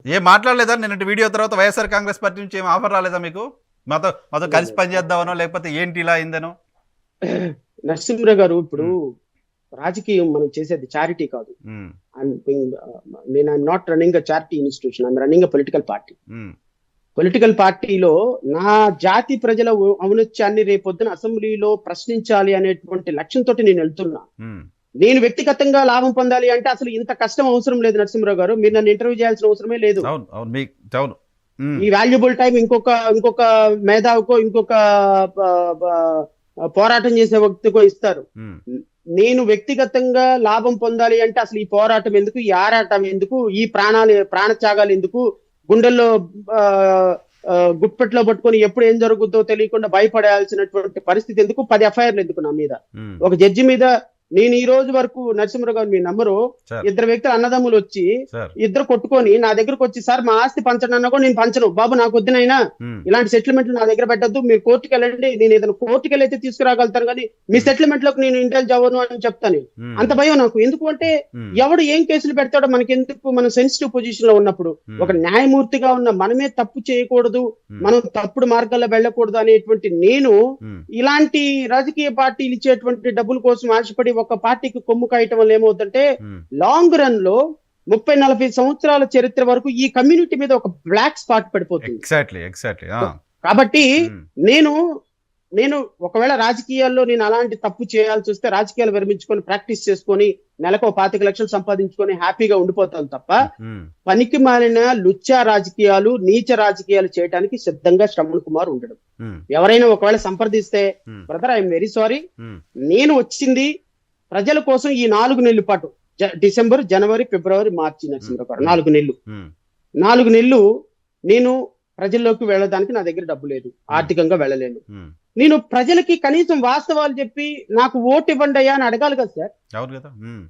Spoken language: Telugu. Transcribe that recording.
ఏం మాట్లాడలేదా నిన్నటి వీడియో తర్వాత వైఎస్ఆర్ కాంగ్రెస్ పార్టీ నుంచి ఏం ఆఫర్ రాలేదా మీకు? మాతో మాతో లేదు కలిసి లేదు. పనిచేద్దామనో లేకపోతే ఏంటి ఇలా అయిందనో? నరసింహరావు గారు ఇప్పుడు హ్మ్. రాజకీయం మనం చేసేది చారిటీ కాదు. హ్మ్. I'm being, నేను I'm not running a charity institution, I'm running a political party. హ్మ్. పొలిటికల్ పార్టీలో నా జాతి ప్రజల ఔన్నత్యాన్ని రేపొద్దున అసెంబ్లీలో ప్రశ్నించాలి అనేటువంటి లక్ష్యంతో నేను వెళ్తున్నా. హ్మ్. నేను వ్యక్తిగతంగా లాభం పొందాలి అంటే అసలు ఇంత కష్టం అవసరం లేదు నరసింహరావు గారు. మీరు నన్ను ఇంటర్వ్యూ చేయాల్సిన అవసరమే లేదు. అవును. అవును. మీకు అవును. హ్మ్. ఈ వాల్యుబుల్ టైం ఇంకొక మేధావికో ఇంకొక ప- ప- పోరాటం చేసే వ్యక్తికో ఇస్తారు. హ్మ్. నేను వ్యక్తిగతంగా లాభం పొందాలి అంటే అసలు ఈ పోరాటం ఎందుకు, ఈ ఆరాటం ఎందుకు, ఈ ప్రాణత్యాగాలు ఎందుకు, గుండెల్లో ఆ, గుప్పెట్లో పట్టుకొని ఎప్పుడు ఏం జరుగుతుందో తెలియకుండా భయపడాల్సినటువంటి పరిస్థితి ఎందుకు, 10 ఎఫ్ఐఆర్లు ఎందుకు నా మీద, హ్మ్. ఒక జడ్జి మీద. నేను ఈ రోజు వరకు నరసింహరావు గారు మీ నమ్మరు, సార్. ఇద్దరు వ్యక్తులు అన్నదమ్ములు వచ్చి సార్. ఇద్దరు కొట్టుకొని నా దగ్గరకు వచ్చి, సార్ మా ఆస్తి పంచండి అన్నా కూడా నేను పంచను బాబు, నాకు వద్దునైనా హ్మ్. ఇలాంటి సెటిల్మెంట్లు నా దగ్గర పెట్టద్దు, మీరు కోర్టుకి వెళ్ళండి, నేను ఏదైనా కోర్టుకి వెళ్ళైతే తీసుకురాగలుగుతాను కానీ మీ హ్మ్. సెటిల్మెంట్ లోకి నేను ఇంటెలిజ్ అవ్వను అని చెప్తాను. హ్మ్. అంత భయం నాకు. ఎందుకు అంటే హ్మ్. ఎవడు ఏం కేసులు పెడతాడో మనకి ఎందుకు, మనం సెన్సిటివ్ పొజిషన్ లో ఉన్నప్పుడు ఒక హ్మ్. న్యాయమూర్తిగా ఉన్న మనమే తప్పు చేయకూడదు, హ్మ్. మనం తప్పుడు మార్గాల్లో వెళ్ళకూడదు అనేటువంటి నేను హ్మ్. ఇలాంటి రాజకీయ పార్టీలు ఇచ్చేటువంటి డబ్బుల కోసం ఆశపడి ఒక పార్టీకి కొమ్ము కాయటం వల్ల ఏమవుతుందంటే హ్మ్. లాంగ్ రన్ లో 30-40 సంవత్సరాల చరిత్ర వరకు ఈ కమ్యూనిటీ మీద ఒక బ్లాక్ స్పాట్ పడిపోతుంది. ఎగ్జాక్ట్‌లీ. ఎగ్జాక్ట్‌లీ. ఆ! కాబట్టి హ్మ్. నేను నేను ఒకవేళ రాజకీయాల్లో నేను అలాంటి తప్పు చేయాల్సి వస్తే రాజకీయాలు విరమించుకొని ప్రాక్టీస్ చేసుకొని నెలకు 25 లక్షలు సంపాదించుకొని హ్యాపీగా ఉండిపోతాను తప్ప హ్మ్. పనికి మాలిన లుచ్చా రాజకీయాలు, నీచ రాజకీయాలు చేయడానికి సిద్ధంగా శ్రవణ్ కుమార్ ఉండడు. హ్మ్. ఎవరైనా ఒకవేళ సంప్రదిస్తే, హ్మ్. బ్రదర్ ఐఎమ్ వెరీ సారీ, హ్మ్. నేను వచ్చింది ప్రజల కోసం ఈ 4 నెలల పాటు, డిసెంబర్, జనవరి, ఫిబ్రవరి, మార్చి, హ్మ్. నరసింహరావు గారు హ్మ్. 4 నెలలు, హ్మ్. 4 నెలలు నేను ప్రజల్లోకి వెళ్ళడానికి నా దగ్గర డబ్బు లేదు, హ్మ్. ఆర్థికంగా వెళ్ళలేను. హ్మ్. నేను ప్రజలకి కనీసం వాస్తవాలు చెప్పి నాకు ఓటు ఇవ్వండి అయ్యా అని అడగాలి కదా సార్. అవును గదా! హ్మ్.